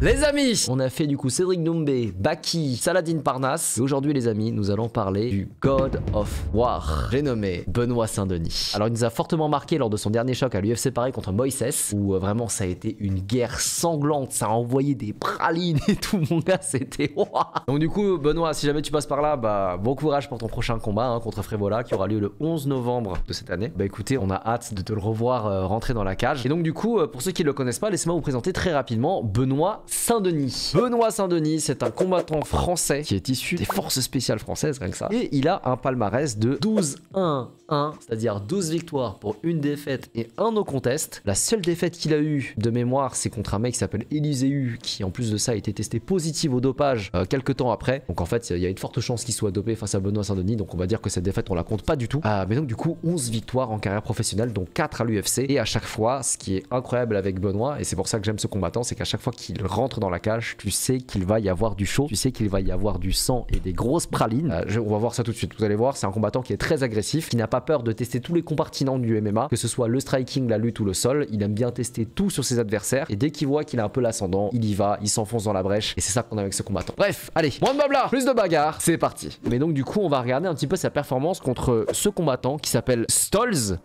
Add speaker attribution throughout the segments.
Speaker 1: Les amis, on a fait du coup Cédric Doumbé, Baki, Saladin Parnasse. Et aujourd'hui les amis, nous allons parler du God of War. J'ai nommé Benoît Saint-Denis. Alors il nous a fortement marqué lors de son dernier choc à l'UFC Paris contre Moïse, où vraiment ça a été une guerre sanglante. Ça a envoyé des pralines et tout, mon gars, c'était waouh. Donc du coup Benoît, si jamais tu passes par là, bah bon courage pour ton prochain combat hein, contre Frévola qui aura lieu le 11 novembre de cette année. Bah écoutez, on a hâte de te le revoir rentrer dans la cage. Et donc du coup, pour ceux qui ne le connaissent pas, laissez-moi vous présenter très rapidement Benoît Saint-Denis. Benoît Saint-Denis, c'est un combattant français qui est issu des forces spéciales françaises, rien que ça. Et il a un palmarès de 12-1-1, c'est-à-dire 12 victoires pour une défaite et un no contest. La seule défaite qu'il a eue de mémoire, c'est contre un mec qui s'appelle Éliseu, qui en plus de ça a été testé positif au dopage quelques temps après. Donc en fait, il y a une forte chance qu'il soit dopé face à Benoît Saint-Denis. Donc on va dire que cette défaite, on la compte pas du tout. Mais donc du coup, 11 victoires en carrière professionnelle, dont 4 à l'UFC. Et à chaque fois, ce qui est incroyable avec Benoît, et c'est pour ça que j'aime ce combattant, c'est qu'à chaque fois qu'il rentre dans la cage, tu sais qu'il va y avoir du chaud, tu sais qu'il va y avoir du sang et des grosses pralines. On va voir ça tout de suite, vous allez voir, c'est un combattant qui est très agressif, qui n'a pas peur de tester tous les compartiments du MMA, que ce soit le striking, la lutte ou le sol. Il aime bien tester tout sur ses adversaires, et dès qu'il voit qu'il a un peu l'ascendant, il y va, il s'enfonce dans la brèche, et c'est ça qu'on a avec ce combattant. Bref, allez, moins de blabla, plus de bagarre, c'est parti. Mais donc du coup, on va regarder un petit peu sa performance contre ce combattant qui s'appelle Stolz.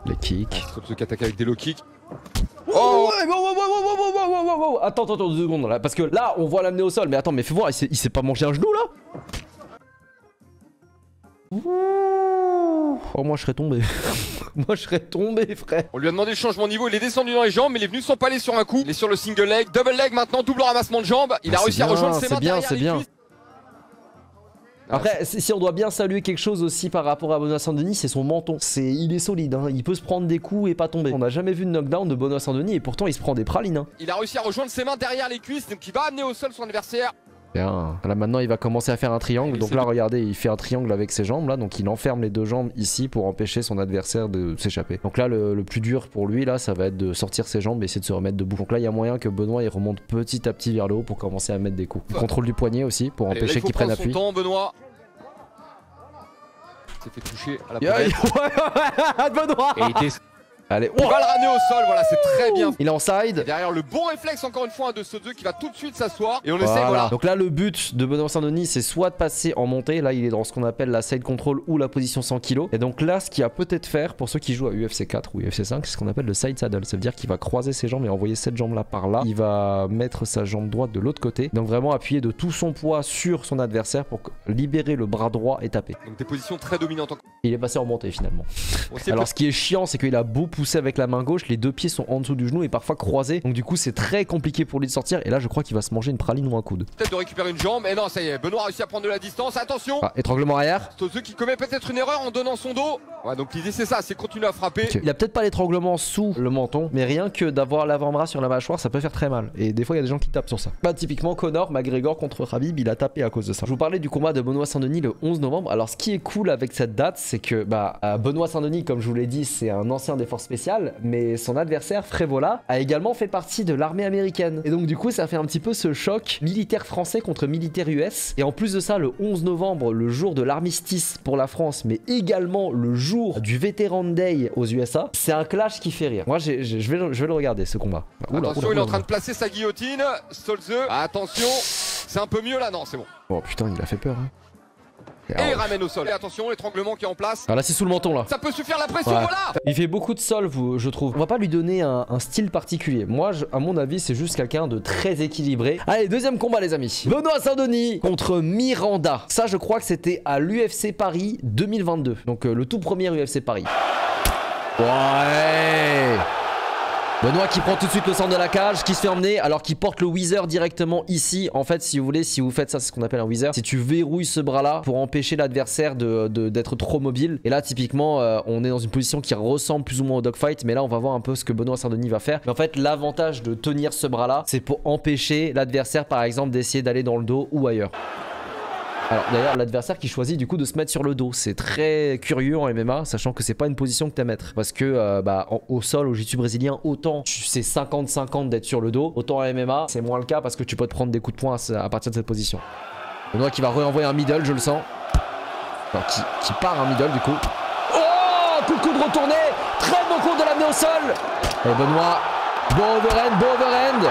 Speaker 1: Les kicks.
Speaker 2: Stolz qui attaque avec des low kicks.
Speaker 1: Oh, attends 2 secondes là, parce que là on voit l'amener au sol, mais attends, mais fais voir, il s'est pas mangé un genou là? Oh, moi je serais tombé. Moi je serais tombé, frère.
Speaker 2: On lui a demandé le changement de niveau, il est descendu dans les jambes, mais il est venu sans palais sur un coup. Il est sur le single leg, double leg maintenant, double ramassement de jambes. Il a réussi à rejoindre ses mains derrière les cuisses.
Speaker 1: Après, si on doit bien saluer quelque chose aussi par rapport à Benoît Saint-Denis, c'est son menton. Il est solide, hein. Il peut se prendre des coups et pas tomber. On n'a jamais vu de knockdown de Benoît Saint-Denis et pourtant il se prend des pralines. Hein.
Speaker 2: Il a réussi à rejoindre ses mains derrière les cuisses, donc il va amener au sol son adversaire.
Speaker 1: Bien. Là maintenant il va commencer à faire un triangle. Donc là regardez, il fait un triangle avec ses jambes là. Donc il enferme les 2 jambes ici pour empêcher son adversaire de s'échapper. Donc là le plus dur pour lui là, ça va être de sortir ses jambes et essayer de se remettre debout. Donc là il y a moyen que Benoît il remonte petit à petit vers le haut pour commencer à mettre des coups. Contrôle du poignet aussi pour empêcher qu'il prenne appui.
Speaker 2: Benoît s'est fait toucher à la poitrine.
Speaker 1: Benoît. Allez,
Speaker 2: il va le ramener au sol, voilà, c'est très bien.
Speaker 1: Il est en side.
Speaker 2: Et derrière le bon réflexe encore une fois de ce 2 qui va tout de suite s'asseoir. Et on essaie, voilà.
Speaker 1: Donc là le but de Benoît Saint-Denis c'est soit de passer en montée, là il est dans ce qu'on appelle la side control ou la position 100 kg. Et donc là ce qu'il va peut-être faire pour ceux qui jouent à UFC 4 ou UFC 5, c'est ce qu'on appelle le side saddle. Ça veut dire qu'il va croiser ses jambes et envoyer cette jambe là par là. Il va mettre sa jambe droite de l'autre côté. Donc vraiment appuyer de tout son poids sur son adversaire pour libérer le bras droit et taper.
Speaker 2: Donc des positions très dominantes.
Speaker 1: Il est passé en montée finalement. Alors ce qui est chiant c'est qu'il a beau pousser avec la main gauche, les 2 pieds sont en dessous du genou et parfois croisés. Donc du coup c'est très compliqué pour lui de sortir. Et là je crois qu'il va se manger une praline ou un coude.
Speaker 2: Peut-être de récupérer une jambe. Mais non, ça y est, Benoît a réussi à prendre de la distance. Attention,
Speaker 1: étranglement arrière.
Speaker 2: Stolz qui commet peut-être une erreur en donnant son dos. Ouais, donc l'idée c'est ça, c'est continuer à frapper.
Speaker 1: Il a peut-être pas l'étranglement sous le menton, mais rien que d'avoir l'avant-bras sur la mâchoire ça peut faire très mal. Et des fois il y a des gens qui tapent sur ça. Typiquement Conor McGregor contre Khabib, il a tapé à cause de ça. Je vous parlais du combat de Benoît Saint-Denis le 11 novembre. Alors ce qui est cool avec cette date, c'est que Benoît Saint-Denis, comme je vous l'ai dit, c'est un ancien des forces spéciales, mais son adversaire Frévola a également fait partie de l'armée américaine. Et donc du coup ça fait un petit peu ce choc militaire français contre militaire US. Et en plus de ça, le 11 novembre, le jour de l'armistice pour la France, mais également le jour du Veteran Day aux USA, c'est un clash qui fait rire. Moi je vais le regarder ce combat.
Speaker 2: Attention, il est en train de placer sa guillotine. Stolz, attention, c'est un peu mieux là, non c'est bon.
Speaker 1: Oh putain, il a fait peur hein.
Speaker 2: Et il ramène au sol. Et attention, l'étranglement qui est en place.
Speaker 1: Ah là c'est sous le menton là.
Speaker 2: Ça peut suffire la pression, voilà.
Speaker 1: Il fait beaucoup de sol, je trouve. On va pas lui donner un style particulier. Moi, à mon avis, c'est juste quelqu'un de très équilibré. Allez, deuxième combat les amis. Benoît Saint-Denis contre Miranda. Ça je crois que c'était à l'UFC Paris 2022. Donc le tout premier UFC Paris. Ouais. Benoît qui prend tout de suite le centre de la cage, qui se fait emmener alors qu'il porte le whizzer directement ici. En fait si vous voulez, si vous faites ça, c'est ce qu'on appelle un whizzer. Si tu verrouilles ce bras là pour empêcher l'adversaire d'être trop mobile. Et là typiquement on est dans une position qui ressemble plus ou moins au dogfight. Mais là on va voir un peu ce que Benoît Saint-Denis va faire. Mais en fait l'avantage de tenir ce bras là, c'est pour empêcher l'adversaire par exemple d'essayer d'aller dans le dos ou ailleurs. Alors d'ailleurs l'adversaire qui choisit du coup de se mettre sur le dos, c'est très curieux en MMA, sachant que c'est pas une position que tu aimes mettre. Parce que au sol, au jiu-jitsu brésilien, autant c'est 50-50 d'être sur le dos, autant en MMA c'est moins le cas parce que tu peux te prendre des coups de poing à partir de cette position. Benoît qui va renvoyer un middle, je le sens. Alors, qui part un middle du coup. Oh, coup de coude retourné, très bon coup de l'amener au sol. Et Benoît, bon overhand, bon overhand.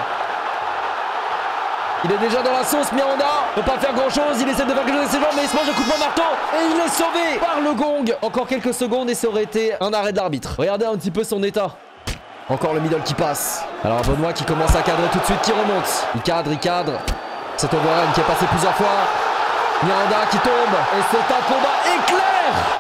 Speaker 1: Il est déjà dans la sauce, Miranda. Peut pas faire grand chose, il essaie de faire quelque chose avec ses jambes, mais il se mange un coup de poing marteau. Et il est sauvé par le gong. Encore quelques secondes et ça aurait été un arrêt de l'arbitre. Regardez un petit peu son état. Encore le middle qui passe. Alors Benoît qui commence à cadrer tout de suite, qui remonte. Il cadre. C'est overhand qui est passé plusieurs fois. Miranda qui tombe. Et c'est un combat éclair.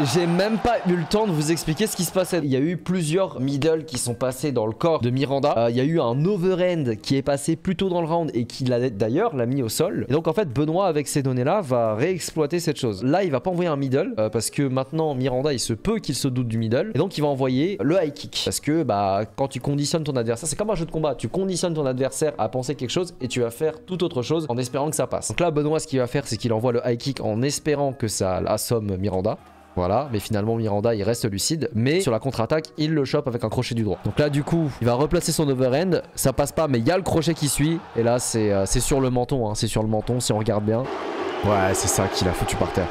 Speaker 1: J'ai même pas eu le temps de vous expliquer ce qui se passait. Il y a eu plusieurs middle qui sont passés dans le corps de Miranda. Il y a eu un overhand qui est passé plus tôt dans le round et qui d'ailleurs l'a mis au sol. Et donc en fait Benoît avec ces données là va réexploiter cette chose. Là il va pas envoyer un middle parce que maintenant Miranda il se peut qu'il se doute du middle. Et donc il va envoyer le high kick. Parce que bah quand tu conditionnes ton adversaire, c'est comme un jeu de combat. Tu conditionnes ton adversaire à penser quelque chose et tu vas faire tout autre chose en espérant que ça passe. Donc là Benoît ce qu'il va faire c'est qu'il envoie le high kick en espérant que ça assomme Miranda. Voilà, mais finalement Miranda il reste lucide. Mais sur la contre-attaque, il le chope avec un crochet du droit. Donc là du coup, il va replacer son overhand. Ça passe pas, mais il y a le crochet qui suit. Et là c'est sur le menton, hein. C'est sur le menton si on regarde bien. Ouais, c'est ça qui l'a foutu par terre.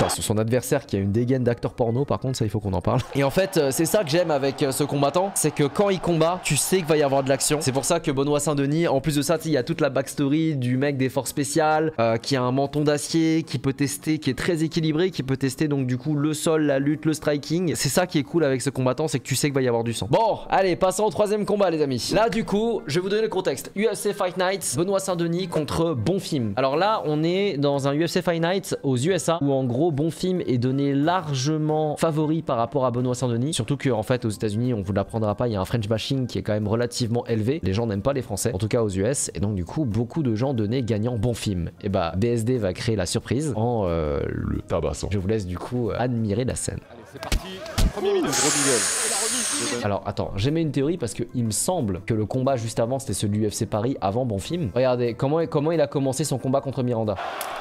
Speaker 1: Putain, son adversaire qui a une dégaine d'acteur porno, par contre ça il faut qu'on en parle. Et en fait c'est ça que j'aime avec ce combattant, c'est que quand il combat, tu sais qu'il va y avoir de l'action. C'est pour ça que Benoît Saint-Denis, en plus de ça, il y a toute la backstory du mec des forces spéciales qui a un menton d'acier, qui peut tester, qui est très équilibré, qui peut tester donc du coup le sol, la lutte, le striking. C'est ça qui est cool avec ce combattant, c'est que tu sais qu'il va y avoir du sang. Bon, allez, passons au troisième combat les amis. Là du coup, je vais vous donner le contexte. UFC Fight Night, Benoît Saint-Denis contre Bonfim. Alors là, on est dans un UFC Fight Night aux USA où en gros Bonfim est donné largement favori par rapport à Benoît Saint-Denis. Surtout qu'en fait aux États-Unis, on vous l'apprendra pas, il y a un French bashing qui est quand même relativement élevé. Les gens n'aiment pas les Français, en tout cas aux US. Et donc du coup, beaucoup de gens donnaient gagnant Bonfim. Et bah BSD va créer la surprise en le tabassant. Je vous laisse du coup admirer la scène.
Speaker 2: Allez, c'est parti. Premier middle. Gros middle.
Speaker 1: Alors attends, j'ai mis une théorie parce que il me semble que le combat juste avant c'était celui du UFC Paris avant Bonfim. Regardez comment il a commencé son combat contre Miranda.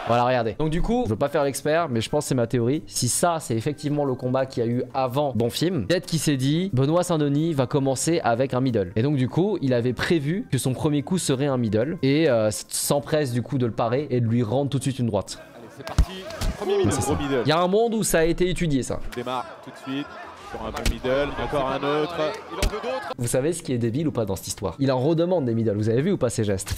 Speaker 1: Voilà, regardez. Donc du coup, je veux pas faire l'expert, mais je pense que c'est ma théorie. Si ça c'est effectivement le combat qu'il y a eu avant Bonfim, peut-être qu'il s'est dit Benoît Saint-Denis va commencer avec un middle. Et donc du coup, il avait prévu que son premier coup serait un middle et s'empresse du coup de le parer et de lui rendre tout de suite une droite.
Speaker 2: Allez, c'est parti. Premier middle. Gros middle.
Speaker 1: Il y a un monde où ça a été étudié ça.
Speaker 2: On démarre tout de suite. Sur un bon middle, encore un autre. Il en veut d'autres.
Speaker 1: Vous savez ce qui est débile ou pas dans cette histoire? Il en redemande des middle, vous avez vu ou pas ces gestes?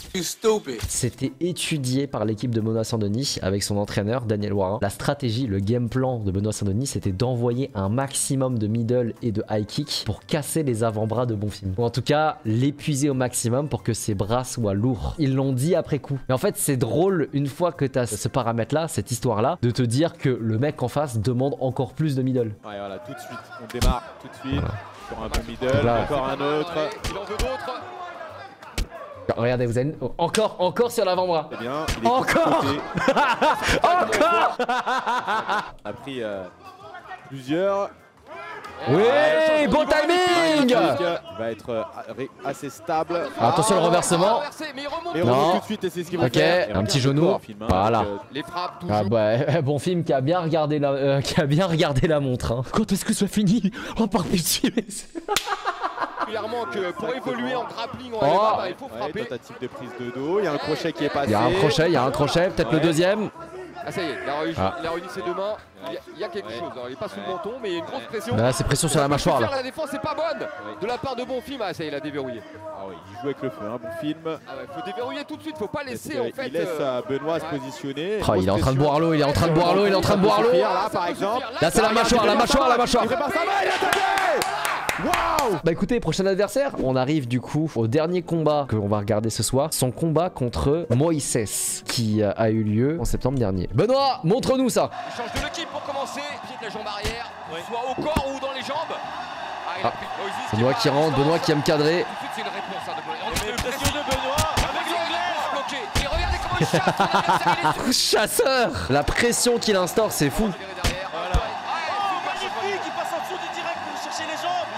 Speaker 1: C'était étudié par l'équipe de Benoît Saint-Denis avec son entraîneur Daniel Warin. La stratégie, le game plan de Benoît Saint-Denis, c'était d'envoyer un maximum de middle et de high kick pour casser les avant-bras de Bonfim. Ou en tout cas, l'épuiser au maximum pour que ses bras soient lourds. Ils l'ont dit après coup. Mais en fait, c'est drôle, une fois que tu as ce paramètre-là, cette histoire-là, de te dire que le mec en face demande encore plus de middle.
Speaker 2: Ouais, voilà, tout de suite. On démarre tout de suite sur un bon middle, là, encore un autre. Il en veut d'autres.
Speaker 1: Regardez, vous avez encore sur l'avant-bras.
Speaker 2: C'est bien. Il est
Speaker 1: encore. Encore.
Speaker 2: A pris plusieurs.
Speaker 1: Oui, bon timing.
Speaker 2: Il va être assez stable.
Speaker 1: Attention le renversement.
Speaker 2: Mais il remonte tout de suite et c'est ce qu'il va faire.
Speaker 1: Ok, un petit genou. Voilà.
Speaker 2: Les frappes toujours.
Speaker 1: Ah bah, Bonfim qui a bien regardé la montre. Hein. Quand est-ce que ça finit? Oh par pitié.
Speaker 2: Clairement que pour évoluer en grappling, il faut frapper. Tentative de prise de dos. Il y a un crochet qui est passé.
Speaker 1: Il y a un crochet, peut-être le deuxième.
Speaker 2: Ah ça y est, il a réuni ses deux mains. Il y a quelque chose. Alors, il est pas sous le menton, mais il y a une grosse pression.
Speaker 1: Là, c'est pression sur la mâchoire. Là.
Speaker 2: La défense n'est pas bonne de la part de Bonfim. Ah ça y est, il a déverrouillé. Ah oui, il joue avec le feu, hein, Bonfim. Ah ouais, faut déverrouiller tout de suite. Faut pas laisser en fait. Il laisse Benoît se positionner.
Speaker 1: Oh, il est en train de boire l'eau. Là,
Speaker 2: par exemple.
Speaker 1: Là, c'est la mâchoire. Il prépare sa main, il a attaqué. Waouh! Bah écoutez, prochain adversaire, on arrive du coup au dernier combat que on va regarder ce soir, son combat contre Moïse qui a eu lieu en septembre dernier. Benoît, montre-nous ça.
Speaker 2: Il change de l'équipe pour commencer, pied de la jambe arrière, soit au corps ou dans les jambes. Ah, il a pris Moïse
Speaker 1: Benoît qui rentre, Benoît qui aime cadrer.
Speaker 2: Tout de suite, c'est une réponse de Benoît. Une pression de Benoît avec l'anglais bloqué. Et regardez comment il chasse.
Speaker 1: Chasseur! La pression qu'il instaure, c'est fou.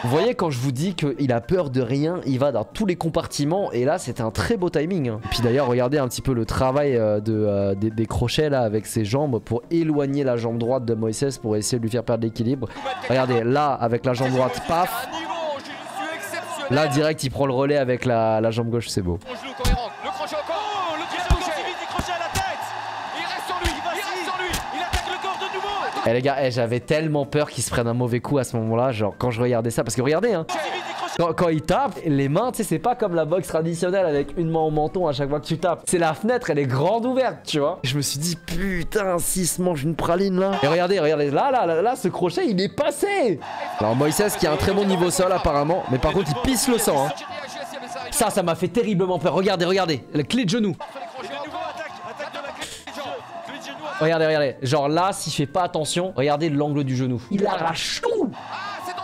Speaker 1: Vous voyez quand je vous dis qu'il a peur de rien, il va dans tous les compartiments et là c'était un très beau timing. Hein. Et puis d'ailleurs regardez un petit peu le travail des crochets là avec ses jambes pour éloigner la jambe droite de Moïse pour essayer de lui faire perdre l'équilibre. Regardez là avec la jambe droite, paf. Là direct il prend le relais avec la jambe gauche, c'est beau. Eh les gars, j'avais tellement peur qu'il se prenne un mauvais coup à ce moment-là, genre quand je regardais ça, parce que regardez hein. Quand il tape, les mains, tu sais, c'est pas comme la boxe traditionnelle avec une main au menton à chaque fois que tu tapes. C'est la fenêtre, elle est grande ouverte, tu vois. Je me suis dit, putain, s'il se mange une praline là. Et regardez, là, ce crochet, il est passé. Alors Moïse qui a un très bon niveau sol apparemment, mais par contre, il pisse le sang. Hein. Ça m'a fait terriblement peur. Regardez, la clé de genou. Regardez. Genre là, s'il fait pas attention, regardez l'angle du genou. Il arrache tout.
Speaker 2: Ah, c'est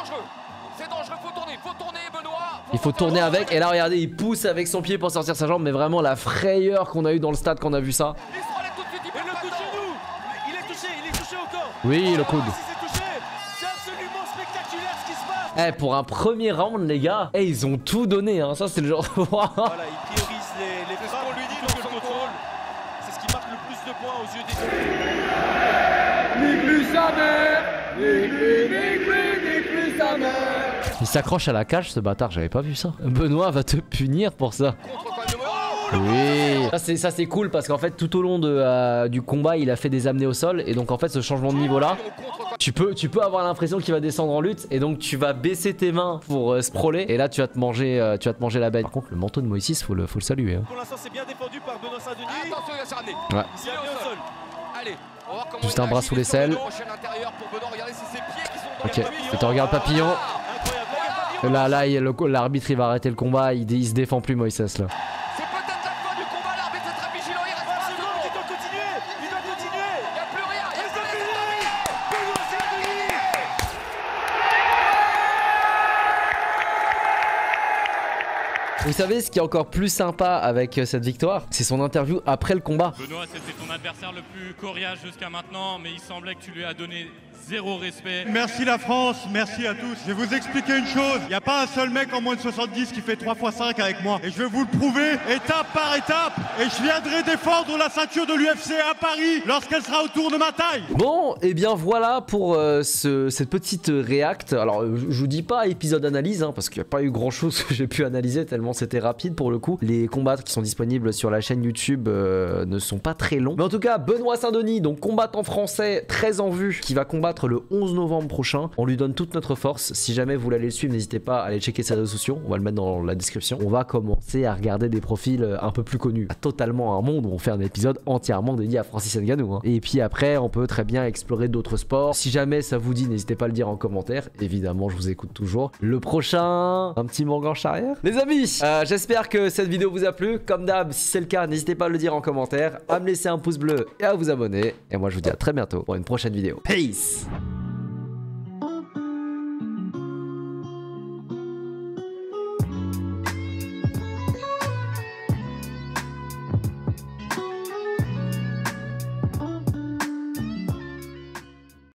Speaker 2: dangereux, faut tourner, Benoît.
Speaker 1: Il faut tourner avec, et là, regardez, il pousse avec son pied pour sortir sa jambe, mais vraiment la frayeur qu'on a eu dans le stade quand on a vu ça.
Speaker 2: Il se relève tout de suite, il le coup de genou. Il est touché au corps.
Speaker 1: Oui, le coude.
Speaker 2: C'est absolument spectaculaire ce qui se passe.
Speaker 1: Eh, pour un premier round, les gars, ils ont tout donné, hein. Ça, c'est le genre de...
Speaker 3: Voilà, il priorise les frappes, on lui dit donc le contrôle. C'est ce qui marque le plus de points aux yeux des...
Speaker 2: Ni plus sa mère, ni plus sa mère.
Speaker 1: Il s'accroche à la cage, ce bâtard, j'avais pas vu ça. Benoît va te punir pour ça. Oui. Ça c'est cool parce qu'en fait tout au long du combat il a fait des amenées au sol et donc en fait ce changement de niveau là tu peux avoir l'impression qu'il va descendre en lutte et donc tu vas baisser tes mains pour sprawler et là tu vas te manger la bête. Par contre le manteau de Moïse faut le saluer hein.
Speaker 3: Pour l'instant c'est bien défendu par Benoît Saint-Denis.
Speaker 2: Attention il va se ramener.
Speaker 1: Ouais.
Speaker 2: Il est au sol. Allez, on va voir comment
Speaker 1: juste un bras sous l'aisselle. Ok, et tu regardes Papillon. Là l'arbitre il va arrêter le combat, il se défend plus Moïse là.
Speaker 2: C'est peut-être la fin du combat, l'arbitre est très vigilant, il reste pas secondes.
Speaker 3: Il doit continuer.
Speaker 2: Il n'y a plus rien, il reste Benoît Saint-Denis.
Speaker 1: Vous savez ce qui est encore plus sympa avec cette victoire, c'est son interview après le combat.
Speaker 4: Benoît, c'était ton adversaire le plus coriace jusqu'à maintenant, mais il semblait que tu lui as donné zéro respect.
Speaker 5: Merci la France, merci à tous. Je vais vous expliquer une chose. Il n'y a pas un seul mec en moins de 70 qui fait 3 x 5 avec moi. Et je vais vous le prouver étape par étape. Et je viendrai défendre la ceinture de l'UFC à Paris lorsqu'elle sera autour de ma taille.
Speaker 1: Bon, et bien voilà pour cette petite réact. Alors, je vous dis pas épisode analyse, hein, parce qu'il n'y a pas eu grand chose que j'ai pu analyser tellement c'était rapide pour le coup. Les combats qui sont disponibles sur la chaîne YouTube ne sont pas très longs. Mais en tout cas, Benoît Saint-Denis, donc combattant français très en vue, qui va combattre le 11 novembre prochain. On lui donne toute notre force. Si jamais vous voulez le suivre, n'hésitez pas à aller checker ses réseaux sociaux. On va le mettre dans la description. On va commencer à regarder des profils un peu plus connus. Totalement un monde où on fait un épisode entièrement dédié à Francis Ngannou. Hein. Et puis après, on peut très bien explorer d'autres sports. Si jamais ça vous dit, n'hésitez pas à le dire en commentaire. Évidemment, je vous écoute toujours. Le prochain, un petit Morgan arrière. Les amis, j'espère que cette vidéo vous a plu. Comme d'hab, si c'est le cas, n'hésitez pas à le dire en commentaire, à me laisser un pouce bleu et à vous abonner. Et moi, je vous dis à très bientôt pour une prochaine vidéo. Peace!